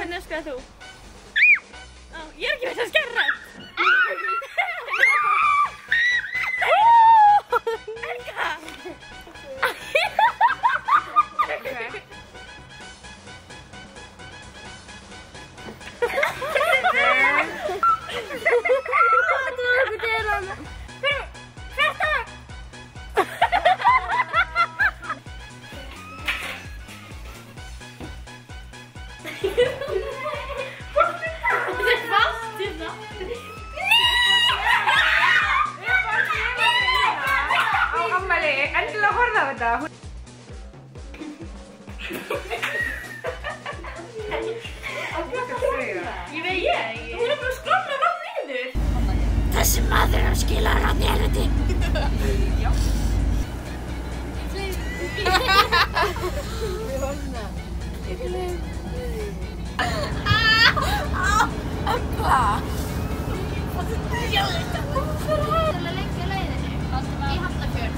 Hvernig öskraði þú? Ég er ekki veit að skerra. Erika! Endilega horfa á þetta. Ég veit ég. Hún er bara að skróla langt niður. Þessi maður er að skila rann í helviti. Já. Við horfum það. Ögla. Það er mjög lengi að leiðinni. Í Hafnarfjörð.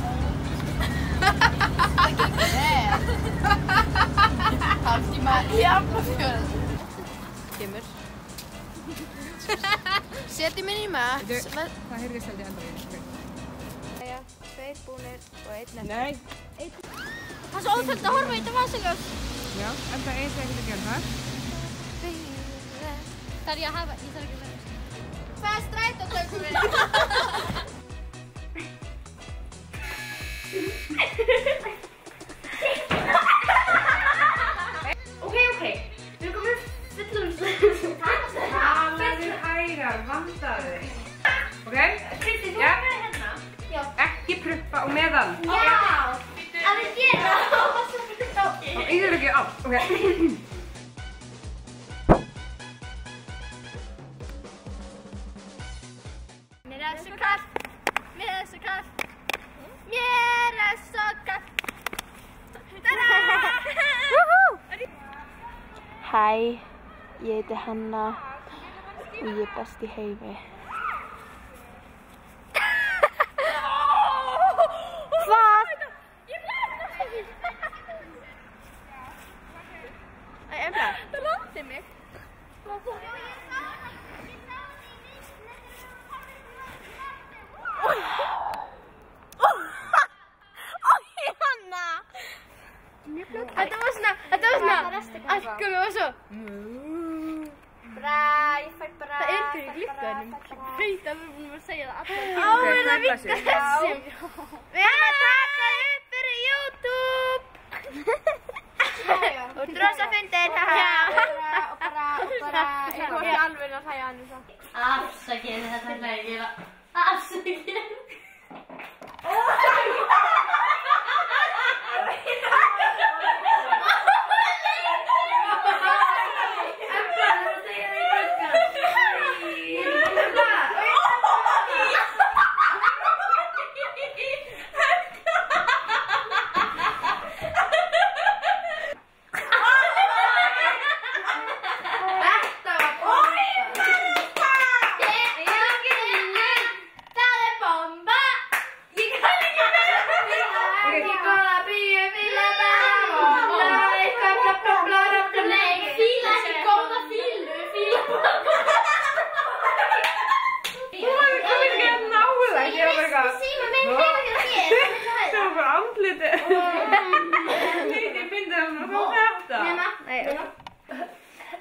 Það gengur vel. Hálftíma í Hafnarfjörð. Kemur. Setjum inn í mat. Það heyrðist held ég enda við. Jæja, 2 búnir og 1 eftir. Nei. Það er svo óþöld að horfa í þetta vasaljós. Já, en það er ekkert að gera það. Það er ég að hafa, ég þarf ekki að vera. Hvað strætó tökum við? Ok. Við erum komin fullorðinslega. Talaðu hægar, vandaðu. Ok? Kristi, þú Já. að vera hérna? Já. Ekki pruppa og meðan. Já. Að við gera. Og yfir ekki allt. Ok. Mér er svo kallt. Mér er svo kallt. Mér er svo kallt. Hæ, ég heiti Hanna og ég er best í heimi. Hvað? Æ, Embla. Það landi mig. Þetta var svona, allt komið og svo. Ég fæ bara. Það er fyrir glugganum. Ég veit að við erum búin að segja það alltaf. Á, við erum að vita þessum. Við erum að taka upp fyrir YouTube. Og drosa fundir. Og bara, ég kom ekki alveg að hlæja hann svo. Afsakið, þetta er ekki að. Afsakið.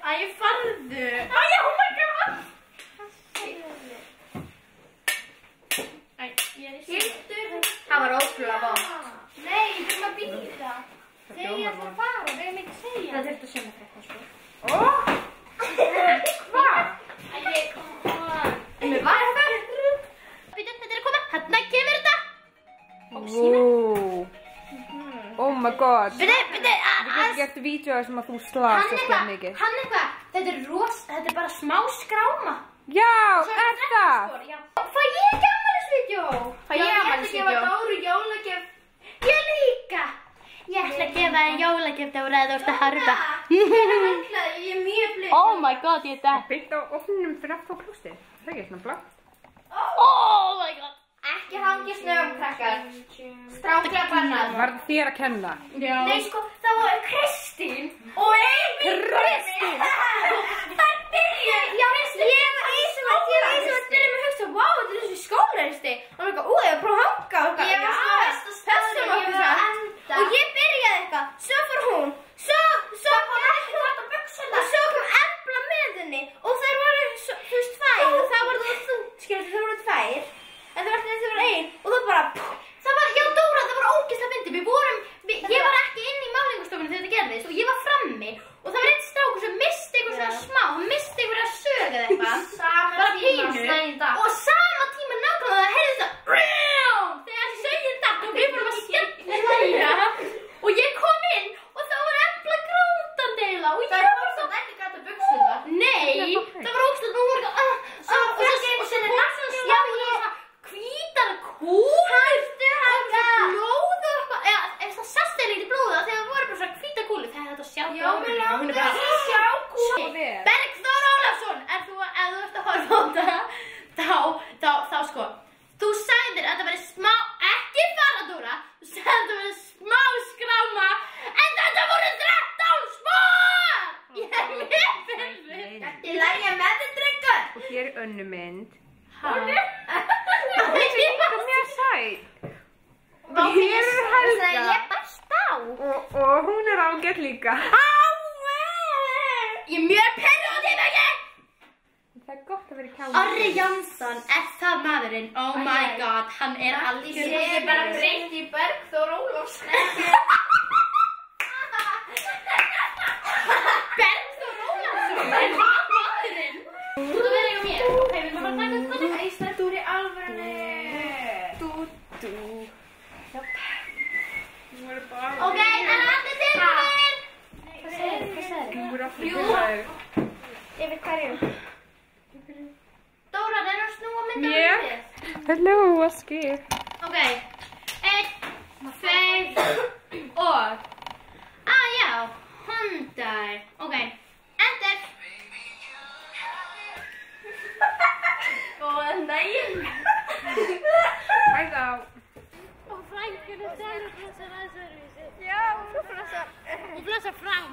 Æ, farðu! Æ, oh my god! Æ, ég er í síðan. Það var ótrúlega vant. Nei, við erum að bíða. Þegar ég ætla að fara, við erum ekki að segja. Það þurfti að sögna frekka, sko. Hvað? Æ, come on. Með varfar? Býtum, þetta er að koma. Hérna kemur þetta. Wow. Oh my god. Byrju, Við getum gert vídeoðar sem að þú slast ekki mikið. Hann eitthvað, þetta er bara smá skráma. Já, er það? Fæ ég ekki afmælisvídeó? Fæ ég afmælisvídeó? Ég ætla að gefa Dóru jólagjöf. Ég líka. Ég ætla að gefa þér jólagjöf, Dóra, þú ert að harfa. Ég er mjög blöð. Oh my god, ég er það. Beint á ofnum fyrir aftur á klústi. Það er ekki svona blátt. Oh my god. Ekki hangi snögum, krakkar. Stráklega bannað. Var það þér að kenna? Já. Nei, sko, það var Kristín og Emil. Kristín! Það byrjuði, ég var eins og að byrja með að hugsa, vá, þetta er eins og skólaristi. Og hann var eitthvað, ég var bara að hanga og eitthvað, og ég byrjaði eitthvað, svo fór hún, svo kom Embla með henni og þær voru, þú veist, tvær og það voru þú, skilur þau voru tvær, en það var ein og það bara, það var, já Dóra, það var ógeðslega fyndið, ég var ekki inn í málningarstofunni þegar þetta gerðist og ég var frammi og það var einn strákur sem missti eitthvað svona smá, hann missti einhverja sög eða eitthvað, bara pínu og sama tíma nákvæmlega það heyrðist það þegar sögin datt og við vorum að skemmtilega og ég kom inn og það var Embla grátandi eiginlega og ég var svo ekki gata buxurnar. Nei, það var ógeðslega, nú voru eitthvað og svo hvítar kúlur og blóð og eitthvað, það sast eða ekki blóða þegar það voru bara svona hvítar kúlur, það er þetta að sjá blóðinu og hún er bara að sjá kúlur. Bergþór Ólafsson, ef þú ert að horfa á þá sko, þú sagðir að það væri smá, ekki fara Dóra, þú sagðir að það væri smá skráma, en þetta voru 13 spor! Ég er mjög fyrir. Þetta er lægja með þið drengur. Og hér er önnur mynd. Hún er? Það er mjög sæt. Og hér er Helga. Ég bæst á. Og hún er ágætt líka. Ég er mjög pirruð á því ekki. Það er gott að vera í kjámi. Orri Jónsson, er það maðurinn? Oh my god, hann er algjör. Ég er bara breytt í Bergþór Ólafsson. Bergþór Ólafsson, er það maðurinn? Þú verður ekki á mér. Ok, við erum bara að taka þetta. Æ, snættur í alvörunni. Ok, en allir tilbúinir. Hvað segir þið? Jú. Yfir hverju? Dóra, það er að snúa mynda á þig. Hello, what skip? Ok, 1, 2 og já, hundar. Ok, enter. Góða daginn. Hæ þá. Og frænkunni seluflossar aðsverðvísi. Já, hún flossar. Hún flossar fram.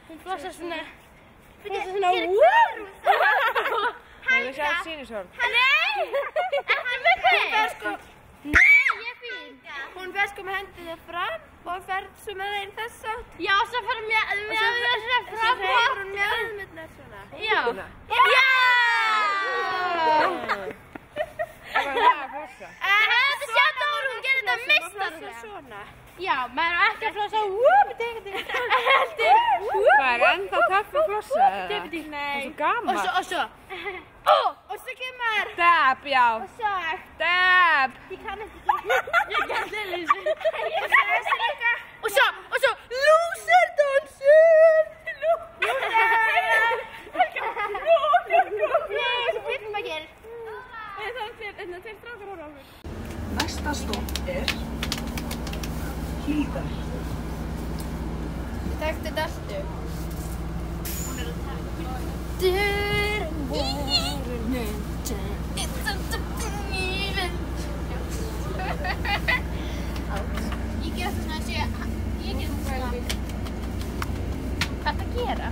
Hún flossar svona Hefur þú sjálf sýnishorn? Nei, ekki með þig. Nei, ég er fín. Hún fer sko með hendina fram og fer svo með þeim þessa. Já, svo fyrir mér þessa fram. Svo reyður hún með öðmyndnar svona. Já. Það var það að flossa. Þetta sjá Dóra, hún gerir þetta meistarlega. Svona. Já, maður er ekki að flossa. Það er ennþá töff að flossa eða? Það er svo gaman. Og svo. Og svo kemur. Dab, já. Og svo. Dab. Ég kann ekki. Ég get lillísi. Og svo þessi líka. Og svo. Lúserdansur. Nei, svo byrjum að gera. Það er strákar á ráðum. Næsta stopp er Hlíðar. Ég þekkti þetta alltu. Ég ger þetta svona að sé. Ég ger þetta svona. Hvað það gera?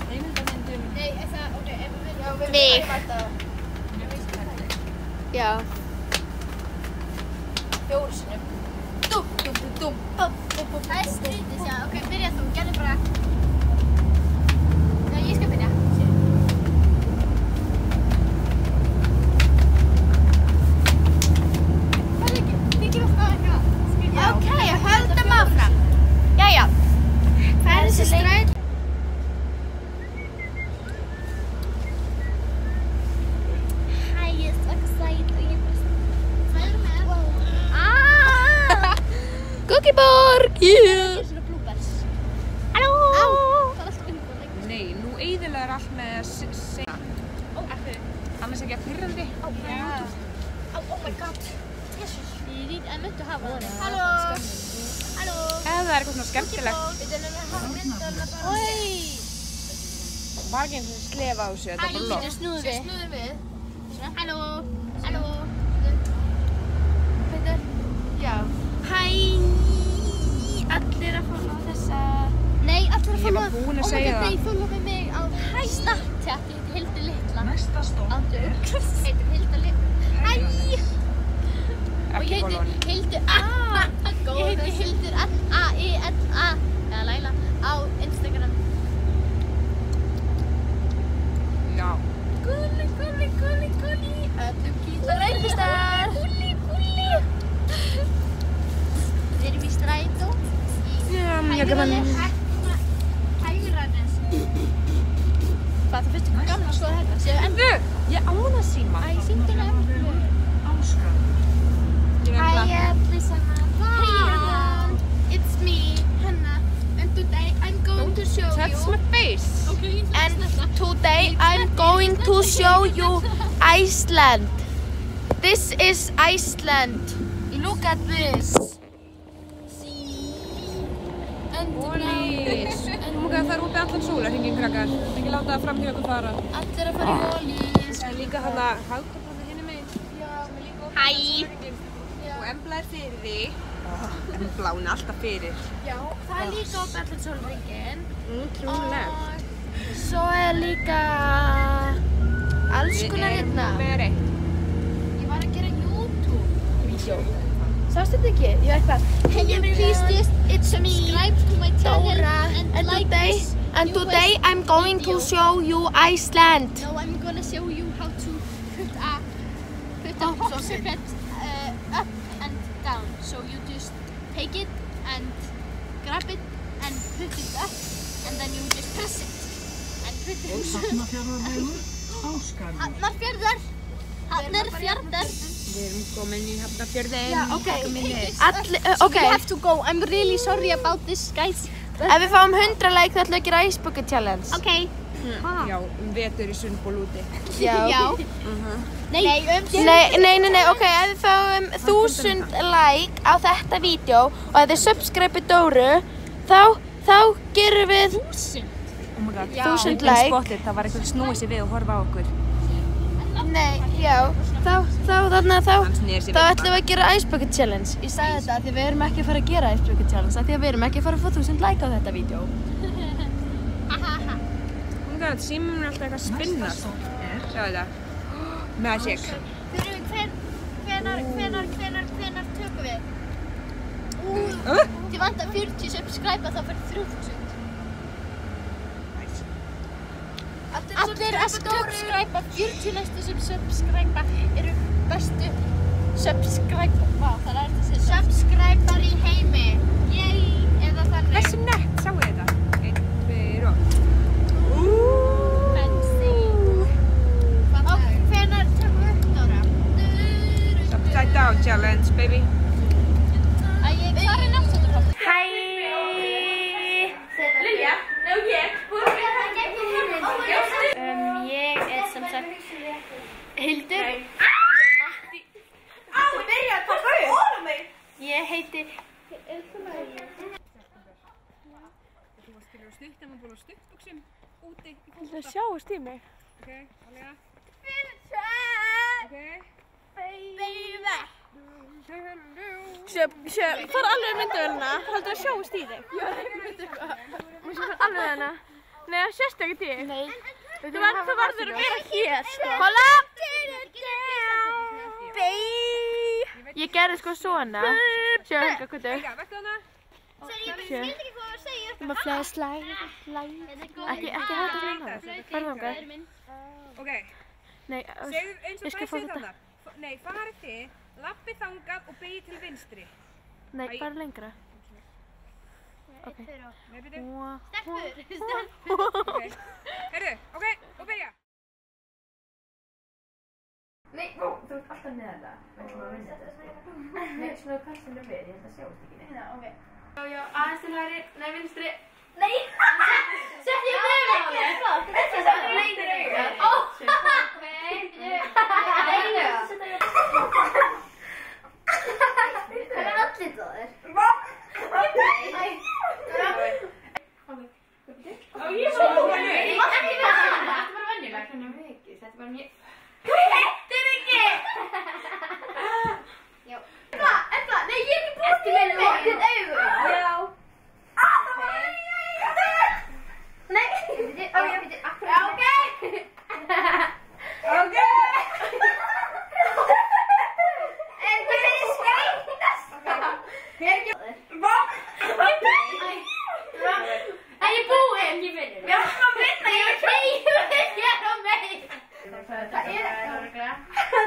Heimildamyndum. Nei, það, ok, ef við viljum. Mig. Já. 4 sinnum. Dúm. Það er skrítið, sjá. Ok, byrja þú. Gerðu bara. Já, ég skal byrja. Hvað er ekki? Þykir alltaf eitthvað. Ok, höldum áfram. Jæja. Hvað er þessi stræt? Hæ, ég er svo excited og ég er bara Cookie-borg, yeah. svona bloopers. Halló! Það er alltaf undan. Nei, nú eyðilegar allt með að segja. Annars ekki að pirrandi. Oh my god. Jesus. Ég lít að myndu hafa það. Halló. Halló. Eða það er eitthvað svona skemmtilegt. Við erum að hafa myndana bara. Oi. Var ekki eins og slefa á þessu, þetta var bara loft. Snúðu við. Snúðum við. Halló. Halló. Peter. Já. Hæ. Allir að fóla á þessa. segja það. Þeir fólu með mig á Snapchat, ég heiti Hildur Litla. Næsta stopp Heitir Hildur Litla. Hæ! Og ég heiti Hildur A. Ég heiti Hildur A-I-N-A. Eða Laila á Instagram. Já. Gulli. Öllum gítar einhverstaðar. Gulli. Við erum í strætó. Hægranes. Hvað, þú finnst ekki gaman að skoða þetta? Séu enn. Ég á hana síma. Æ, sýndu hana enn. Áskarð. Ég er Hi ennbla. everyone. Hey everyone. It's me, Hannah. And today I'm going to show Touch you. my face. Okay, And today I'm going to show you Iceland. This is Iceland. Look at this. Ólís. Það er opið allan sólarhringinn, krakkar. Ekki láta það fram hjá ykkur fara. Allir að fara í Ólís. Það er líka hana hagkvöldandi hinni megin. Já, með líka opið allan sólarhringinn. Og Embla er fyrir því. Embla, hún er alltaf fyrir. Já, það er líka opið allan sólhringinn. Trúlega. Svo er líka alls konar hérna. Með reitt. Ég var að gera YouTube-vídeó. Sástu þetta ekki? Ég veit hvað. Can you please just subscribe to my channel And today I'm going to show you Iceland. No, I'm gonna show you how to put a popsicle up and down. So you just take it and grab it and put it up, and then you just press it and put it. Hafnarfjarðarvegur, Áskarður. Hafnarfjarðar. Við erum komin í Hafnarfjörðin. Okay. Okay. We have to go. I'm really sorry about this, guys. Ef við fáum 100 like þá ætlum við að gera Ice Bucket Challenge. Okay. Já, vetur í Sundból úti. Já. Nei, Nei, ok, ef við fáum 1000 like á þetta vídeo og ef þið subscribe Dóru, þá gerum við 1000. Oh my god. 1000 like. Spottið, það var einhver snúið sér við og horfa á okkur. Nei, já, þá ætlum við að gera Ice Bucket Challenge. Ég sagði þetta því við erum ekki að fara að gera Ice Bucket Challenge, því við erum ekki að fara að fá 1000 like á þetta vídeo. Oh my god, símum er alltaf eitthvað að spinna. Sjáu þetta. Magic. Hvenær tökum við? Þið vantar 40 subscribe þá fyrir 3000. Allir að subscribe, 40 næstu sem subscribe eru bestu subscribe. Vá, það er þetta að segja. Subscriber í heimi. Yay, eða þannig. Hversu nett, sáu þetta? 1, 2 og... Fancy. Og hvenær tökum við upp, Dóra? Upside down challenge, baby. Hvað er náttúrulega? Hæ! Lilja, nei og ég. Ég er sem sagt Hildur. Þú byrjar að taka upp. Ég heiti... Þú varst fyrir að stutt, en maður búin að stuttbuxum úti í fólkvölda. Það sjáist í mig. Ok, alveg. Ok. Fara alveg myndavélina, heldur að sjáist í þig. Já, alveg hana. Nei, það sést ekki til. Nei. Þú verður að vera hér, sko. Hola! Ég gerði sko svona. Sjá, Helga, hvað þau? Helga, vektu hana. Ég skildi ekki hvað að segja. Þú maður flashlight. Ekki hægt að finna það. Farðu þangað. Ok, Nei, segðu eins og ég skal fá segðu þetta. þarna. Nei, farið þið, lappið þangað og beigið til vinstri. Nei, bara lengra. Ok. Nei, byrju. Stelpur. Ok. Heyrðu, ok, og beigja. Nei, þú ert alltaf neðan það. Við ætlum að vinna þetta. Nei, svona kastinu við, ég held að sjást ekki neitt. Já, ok. Já, aðeins til hægri, nei, vinstri. Nei! Sett ég með það! Þetta er leitir auðvitað. Ó! Hvað er allir það þér? Ég svo venjuleg. Þetta er bara venjuleg, þannig að við ekki. Þetta er bara mjög... Þú hittir ekki! Já. Enda, nei, ég er ekki búin til með þitt augu. Já. Nei.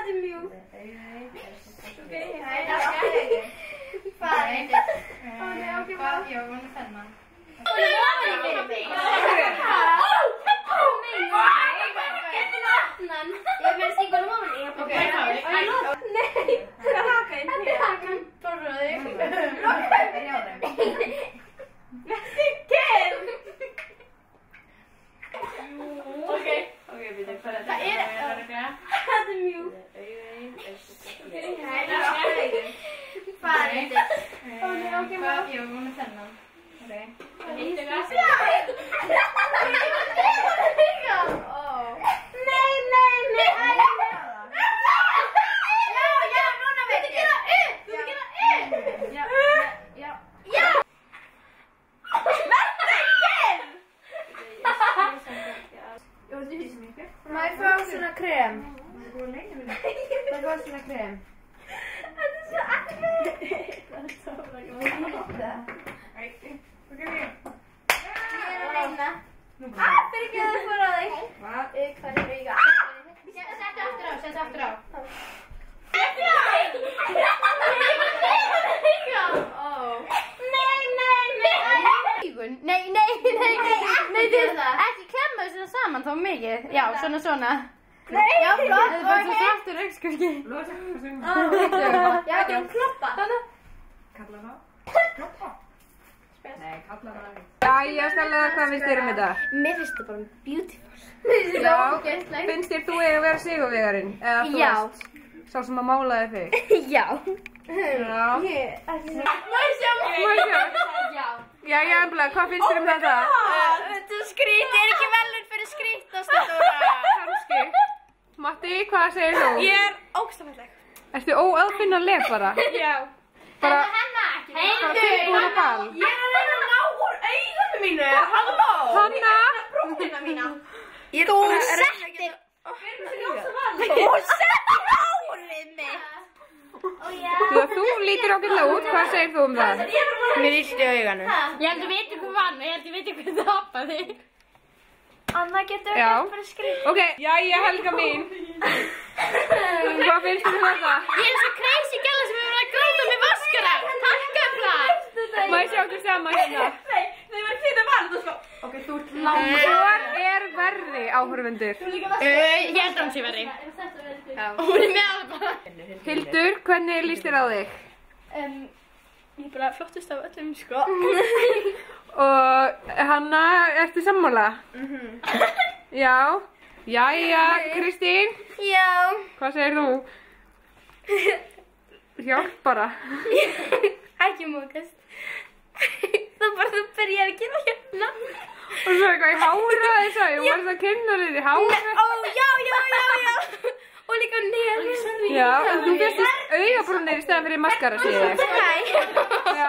er mjúkt. Hvað er þetta? Já, hún er fennan. Hún er ofan í fyrir mig. Ég verði stingur um ofan í. Ok, Nei, það er hakan. Þetta er hakan. Borður þig. Ok, byrju, hvað er þetta? Það er mjúkt. Hvað er þetta? Já, hún er fennan. Ok. Má ég fá svona krem? Það var svona krem. Þetta er svo erfitt. Ég er að reyna. Fyrir ekki að það fór á þig. Hvað? Hvað er það? Settu aftur á. Nei, ekki klemma þessu saman þá mikið. Já, svona. Já, flott. Það er bara svo svartur augskurki. Losa, hvað sem? Já, ekki kloppa. Kalla það? Kloppa? Nei, kalla það ekki. Jæja, Stella, hvað finnst þér um þetta? Mér finnst þetta bara beautiful. Já, finnst þér þú eiga að vera sigurvegarinn? Eða þú Já. veist, sá sem að málaði þig? Já. Já. Má ég sjá? Jæja, Embla, hvað finnst þér um þetta? Þetta er skrítið, er ekki velun fyrir skrítast Dóra. Kannski. Matti, hvað segir þú? Ég er ógstafalleg. Ertu óaðfinnanleg bara? Já. Bara Heyrðu, tilbúin að ball? ég er að reyna að ná úr augunum mínu. Halló. Hanna? Brúnina mína. Þú settir. Þú settir hárið mitt. Þú lítur ágætlega út, hvað segir þú um það? Mér illt í auganu. Ég held að veitir hvað vann og ég held að veitir hvað tapaði. Anna getur Já. ekki bara skrítið. Ok, jæja, Helga mín. Hvað finnst þér um þetta? Ég er svo crazy gæla sem hefur verið að gráta með vaskara. Takk Embla. Má ég sjá okkur saman hérna? Nei, var þetta valið og sko. Ok, þú ert langt. Hvor er verri áhorfendur? Ég held að hún sé verri. Hún er með alveg bara. Hildur, hvernig líst þér á þig? Ég er bara flottust af öllum sko. Og Hanna, ertu sammála? Já. Jæja, Kristín, Já. hvað segir þú? Hjálp bara. Ekki mókast. Það bara þú byrjar að gera hérna. Og svo eitthvað í hára þess að ég var það að kynna þér í hára. Ó, já. Og líka nefnir. Já, en þú fyrstist augabrúnir í stæðan fyrir maskara, séu þig. Nei. Já.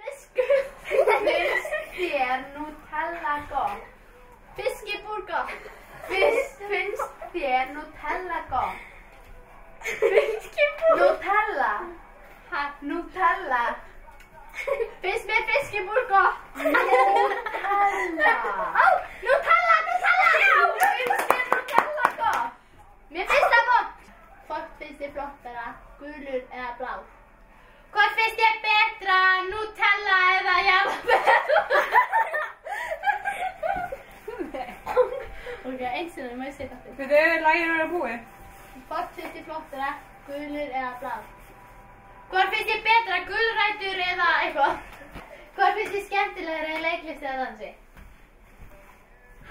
Finnst þér Nutella gott? Fiskibúr gott. Finnst þér Nutella gott? Fiskibúr? Nutella. Nutella. Finnst mér fiskibúr gott? Nutella. Nutella. Já, finnst þér Nutella gott? Mér finnst það gott. Hvort finnst þér flottara, gulur eða blár? Hvort finnst þér betra, Nutella eða jarðarber? Ok, eins og það, má ég setja þetta. Þetta er lægir að búið. Hvort finnst þér flottara, gulur eða blár? Hvort finnst þér betra, gulrætur eða eitthvað? Hvort finnst þér skemmtilegra í leiklist eða dansi?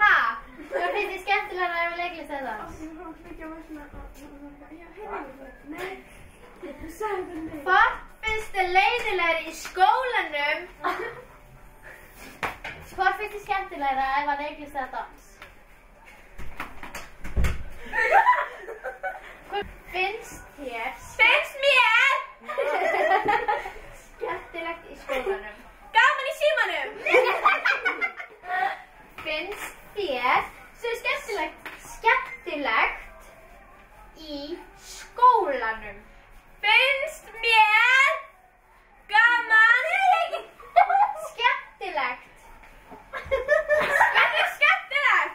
Ha? Hvort finnst þér skemmtilegra í leiklist eða dans? Hvort finnst þér leiðilegri í skólanum? Hvort finnst þér skemmtilegra ef að leiklist eða dans? Finnst þér skemmtilegt í skólanum? Gaman í símanum? Finnst þér skemmtilegt í skólanum? Finnst mér gaman skemmtilegt? Skemmtilegt?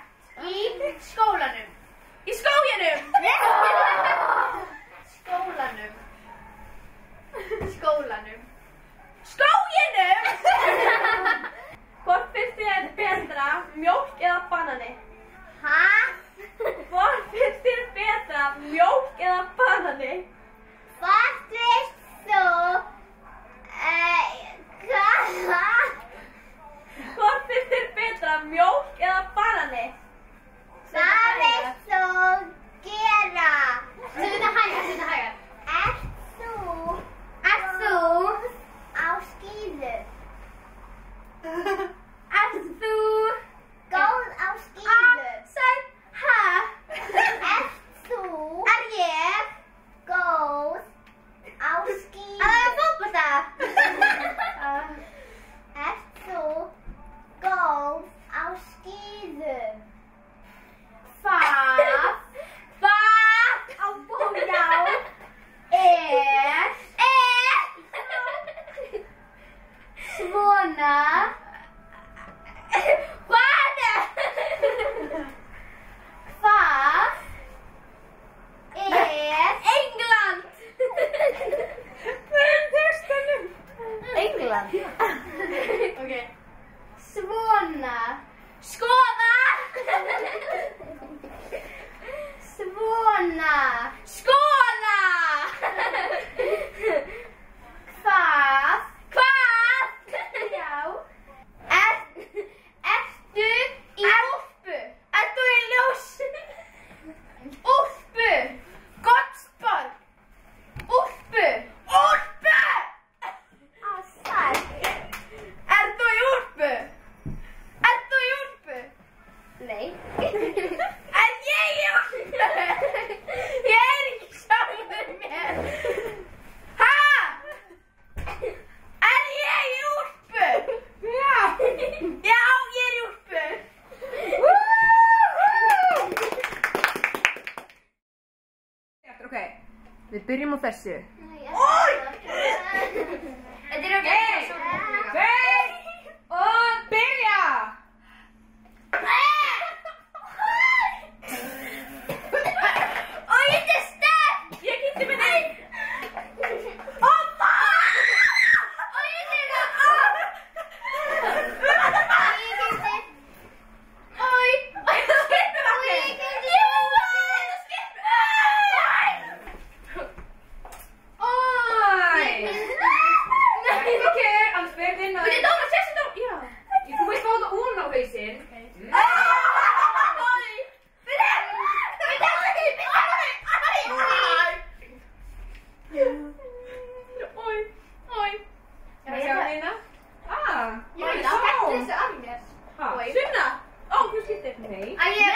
ok. Við byrjum á þessu. Þetta er ok. 1, 2 og byrja! Og ég er sterk! Ég kynnti mig neitt! Og ég er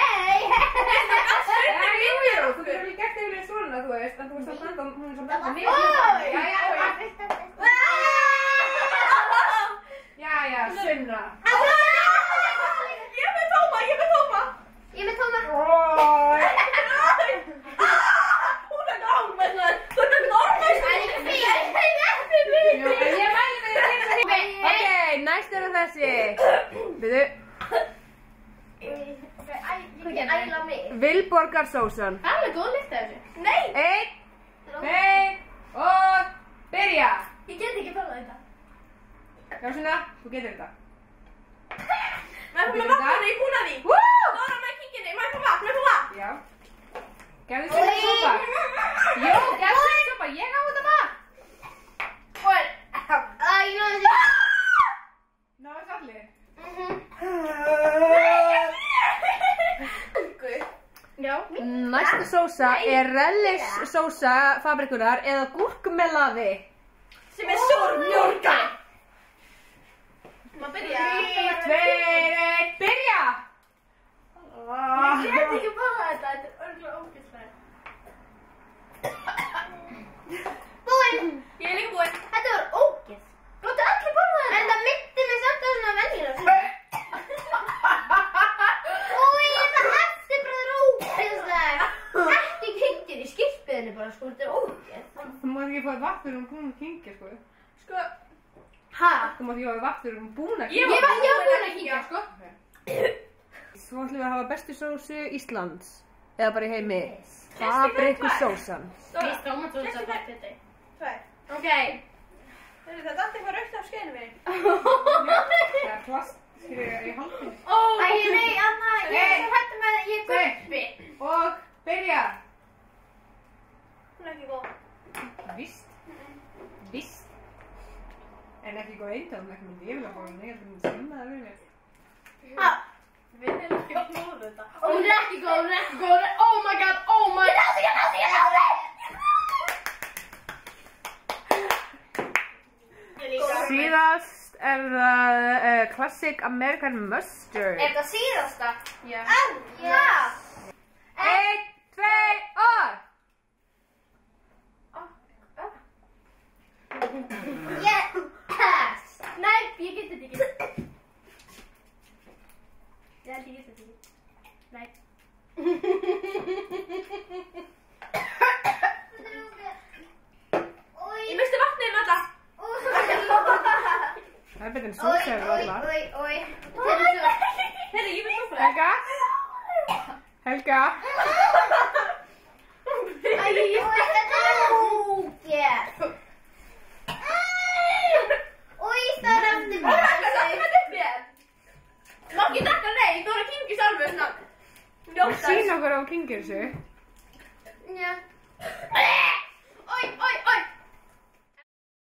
Vilborgarsósan. Það er alveg góð lykt af þessu. Nei! 1, 2 og byrja! Ég get ekki borðað þetta. Já, Sunna, þú getur þetta. Maður fór með vatn, ég er búin að því. Dóra með kinginni, maður fór vatn, Já. Gefðu Sunna sopa. Jú, gefðu Sunna sopa, ég á þetta vatn. Ég náðu þessu. Náðu þessu allir. Já. Næsta sósa er rellis sósa fabrikunar eða gúrkumelaði. Sem er súrmjólka. Má byrja. 3, 2, 1, byrja! Ég get ekki borðað þetta, þetta er örgulega ógeðslegt. Búinn. Ég er líka búinn. Þetta var ógeð. Gáttu allir borðað þetta? En það myndi mig samt á svona venjulega. Ekki kynkir í skilpiðinu bara, sko, þetta er ógeð. Þú mátt ekki fá vatn um búin að kynkja, sko. Hæ? Þú mátt ekki fá vatn um búin að Ég kynkja. var búin að kynkja, sko. Svo ætlum við að hafa bestu sósu Íslands. Eða bara í heimi. Fabrikusósan. Víst tómatsósa bara þetta. Ok. Þetta er alltaf eitthvað raukt á skeiðinu minni. Það er plast, skrifa í haldinu. Æ, nei, Anna, ég er svo hættu með að ég er guppi. Og byrja! Hún er ekki góð. Víst. En ekki góð eindag, ekki myndi ég vilja fá henni, ég held að myndi skimma það við mér. Við erum ekki að hlóða þetta. Hún er ekki góð, hún er ekki góð. Oh my god, oh my god. Ég náði! Síðast er það Classic American Mustard. Er þetta síðasta? Já. Já. 1, 2 og!